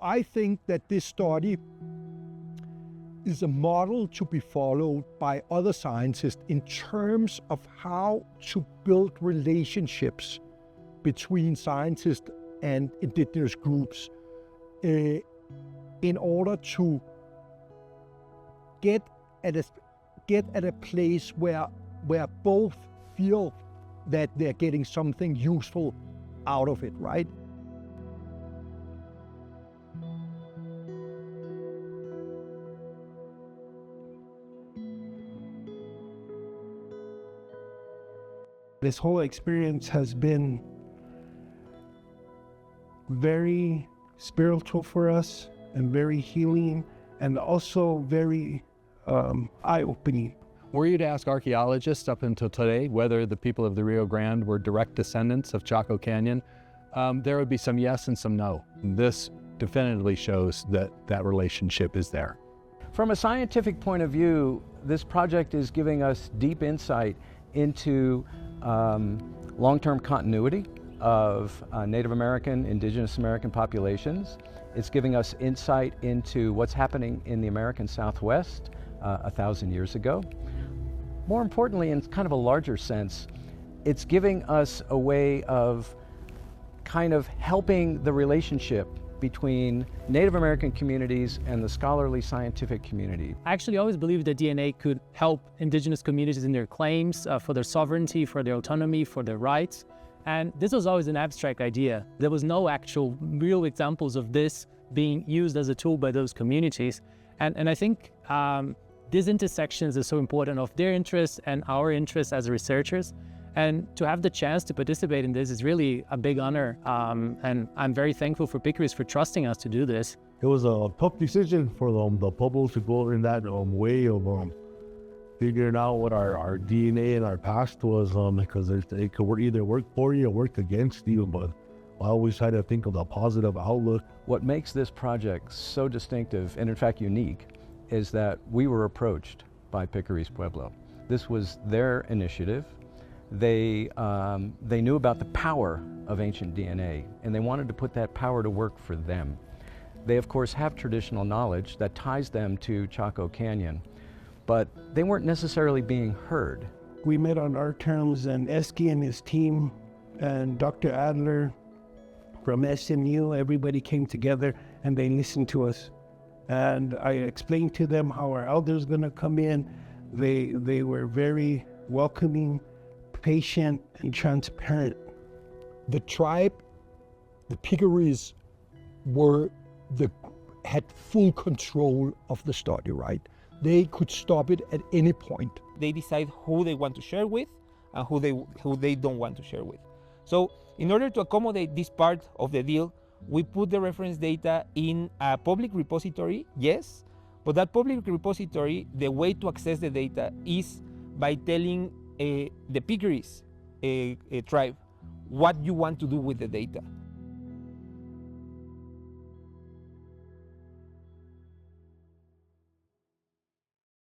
I think that this study is a model to be followed by other scientists in terms of how to build relationships between scientists and indigenous groups in order to get at a place where both feel that they're getting something useful out of it, right? This whole experience has been very spiritual for us and very healing and also very eye-opening. Were you to ask archaeologists up until today whether the people of the Rio Grande were direct descendants of Chaco Canyon, there would be some yes and some no. This definitively shows that that relationship is there. From a scientific point of view, this project is giving us deep insight into long-term continuity of Native American, Indigenous American populations. It's giving us insight into what's happening in the American Southwest 1,000 years ago. More importantly, in kind of a larger sense, it's giving us a way of kind of helping the relationship between Native American communities and the scholarly scientific community. I actually always believed that DNA could help indigenous communities in their claims for their sovereignty, for their autonomy, for their rights. And this was always an abstract idea. There was no actual real examples of this being used as a tool by those communities. And I think these intersections are so important of their interests and our interests as researchers. And to have the chance to participate in this is really a big honor. And I'm very thankful for Picuris for trusting us to do this. It was a tough decision for the Pueblo to go in that way of figuring out what our DNA and our past was, because it could either work for you or work against you. But I always try to think of the positive outlook. What makes this project so distinctive, and in fact unique, is that we were approached by Picuris Pueblo. This was their initiative. They knew about the power of ancient DNA, and they wanted to put that power to work for them. They, of course, have traditional knowledge that ties them to Chaco Canyon, but they weren't necessarily being heard. We met on our terms, and Eske and his team and Dr. Adler from SMU, everybody came together and they listened to us. And I explained to them how our elders going to come in. They were very welcoming, patient, and transparent. The tribe, the Picuris, had full control of the study, right? They could stop it at any point. They decide who they want to share with and who they don't want to share with. So in order to accommodate this part of the deal, we put the reference data in a public repository, yes, but that public repository, the way to access the data is by telling the Picuris tribe what you want to do with the data.